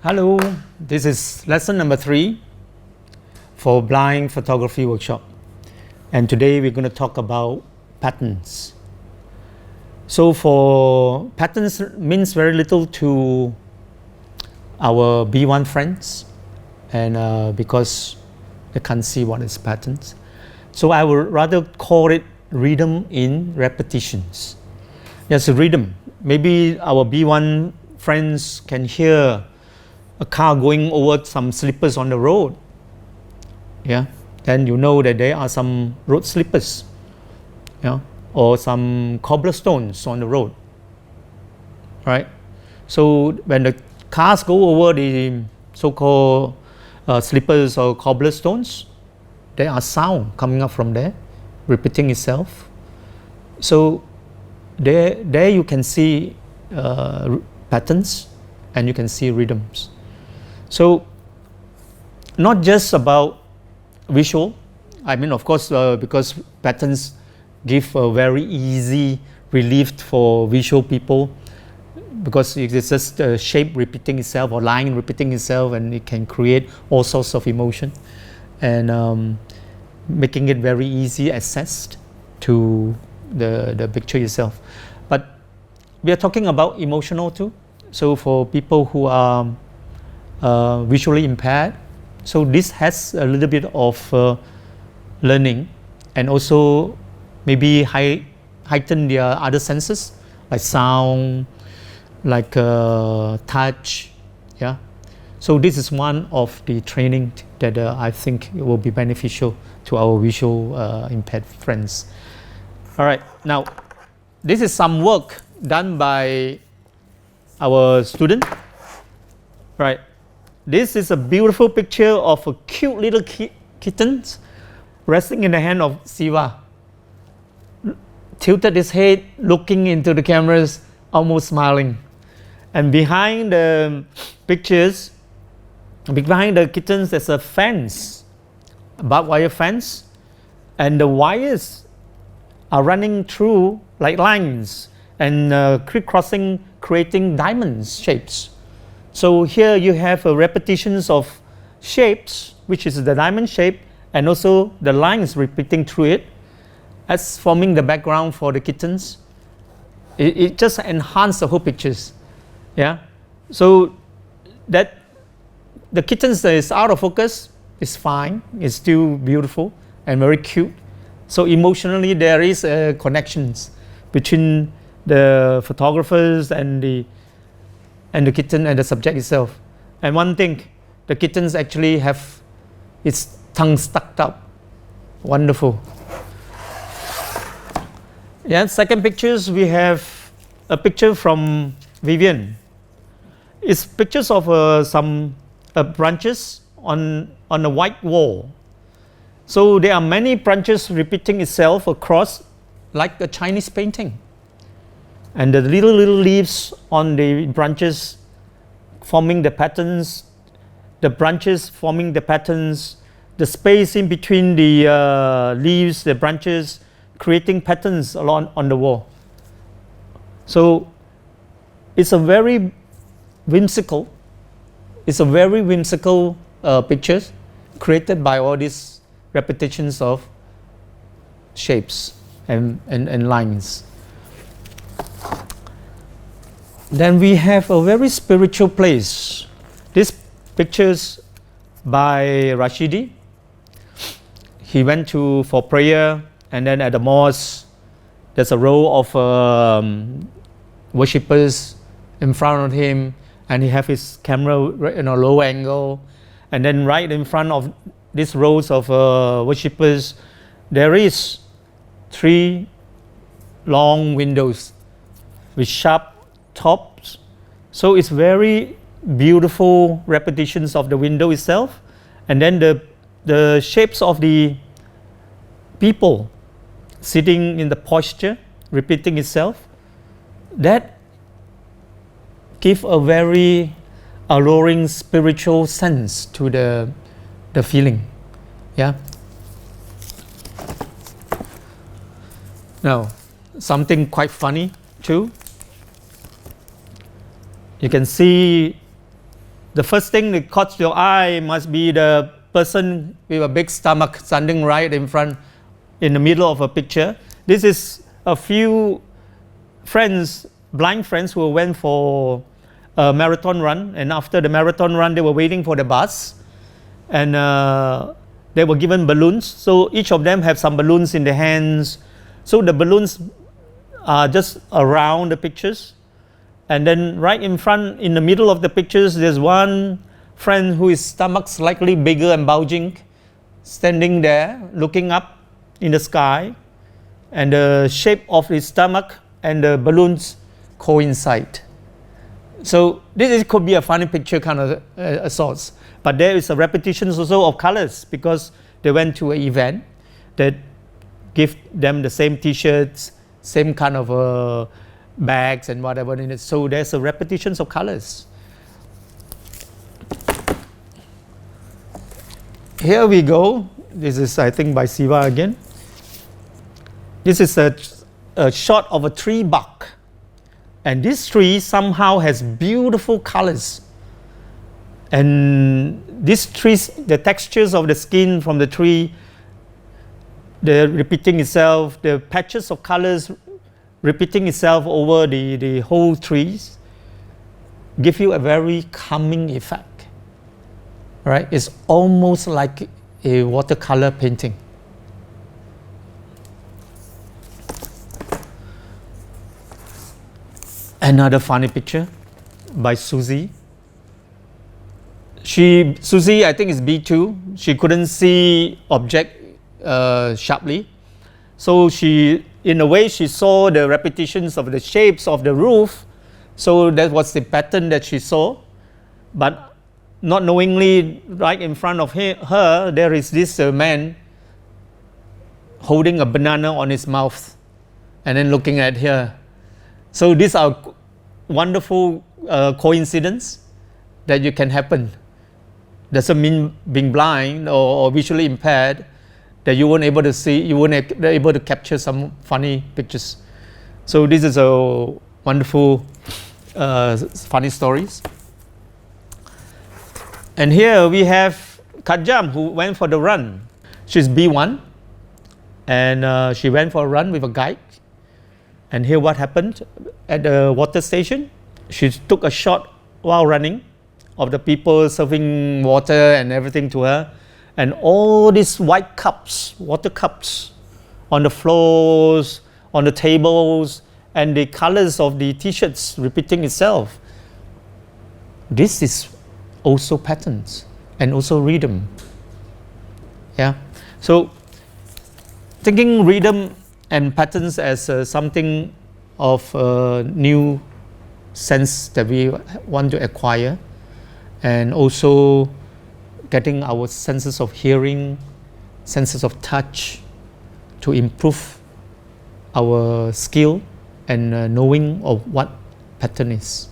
Hello, this is lesson number 3 for blind photography workshop, and today we're going to talk about patterns. So for patterns means very little to our B1 friends, and because they can't see what is patterns, so I would rather call it rhythm in repetitions. Yes, rhythm. Maybe our B1 friends can hear a car going over some slippers on the road. Yeah, then you know that there are some road slippers, yeah, or some cobblestones on the road, right? So when the cars go over the so-called slippers or cobblestones, there are sound coming up from there, repeating itself. So there you can see patterns and you can see rhythms. So not just about visual, I mean, of course, because patterns give a very easy relief for visual people, because it's just a shape repeating itself or line repeating itself, and it can create all sorts of emotion, and making it very easy accessed to the picture itself. But we are talking about emotional too. So for people who are visually impaired, so this has a little bit of learning, and also maybe heighten their other senses like sound, like touch. Yeah, so this is one of the training that I think will be beneficial to our visual impaired friends. All right, now this is some work done by our student. Right, this is a beautiful picture of a cute little kitten resting in the hand of Siva, tilted his head, looking into the cameras, almost smiling. And behind the pictures, behind the kittens, there's a fence, a barbed wire fence, and the wires are running through like lines and crisscrossing, creating diamond shapes. So here you have repetitions of shapes, which is the diamond shape, and also the lines repeating through it as forming the background for the kittens. It just enhances the whole pictures. Yeah, so that the kittens that is out of focus is fine, it's still beautiful and very cute. So emotionally there is connections between the photographers and the kitten and the subject itself. And one thing, the kittens actually have its tongue stuck up. Wonderful. Yeah, second pictures, we have a picture from Vivian. It's pictures of some branches on a white wall. So there are many branches repeating itself across like a Chinese painting. And the little leaves on the branches forming the patterns, the branches forming the patterns, the space in between the leaves, the branches, creating patterns along on the wall. So it's a very whimsical, pictures created by all these repetitions of shapes and lines. Then we have a very spiritual place. This pictures by Rashidi. He went for prayer, and then at the mosque there's a row of worshippers in front of him, and he have his camera in a low angle, and then right in front of these rows of worshippers there is 3 long windows with sharp tops. So it's very beautiful repetitions of the window itself, and then the shapes of the people sitting in the posture repeating itself, that give a very alluring spiritual sense to the feeling. Yeah. Now something quite funny too. You can see the first thing that caught your eye must be the person with a big stomach standing right in front, in the middle of a picture. This is a few friends, blind friends, who went for a marathon run, and after the marathon run they were waiting for the bus, and they were given balloons. So each of them have some balloons in their hands. So the balloons are just around the pictures, and then right in front, in the middle of the pictures, there's one friend who is stomach slightly bigger and bulging, standing there looking up in the sky, and the shape of his stomach and the balloons coincide. So this could be a funny picture kind of a source, but there is a repetition also of colors, because they went to an event that give them the same t-shirts, same kind of bags and whatever in it. So there's a repetitions of colors. Here we go. This is, I think, by Siva again. This is a shot of a tree bark, and this tree somehow has beautiful colors, and these trees, the textures of the skin from the tree, the repeating itself, the patches of colors repeating itself over the whole trees, give you a very calming effect, right? It's almost like a watercolor painting. Another funny picture by Susie. Susie, I think, is B2. She couldn't see object sharply, so in a way she saw the repetitions of the shapes of the roof. So that was the pattern that she saw, but not knowingly, right in front of her there is this man holding a banana on his mouth and then looking at her. So these are wonderful coincidence that you can happen. Doesn't mean being blind or visually impaired that you weren't able to see, you weren't able to capture some funny pictures. So this is a wonderful funny stories. And here we have Kajam, who went for the run. She's B1, and she went for a run with a guide. And here what happened at the water station, she took a shot while running of the people serving water and everything to her, and all these white cups, water cups, on the floors, on the tables, and the colors of the t-shirts repeating itself. This is also patterns and also rhythm. Yeah. So thinking rhythm and patterns as something of a new sense that we want to acquire, and also getting our senses of hearing, senses of touch, to improve our skill and knowing of what pattern is.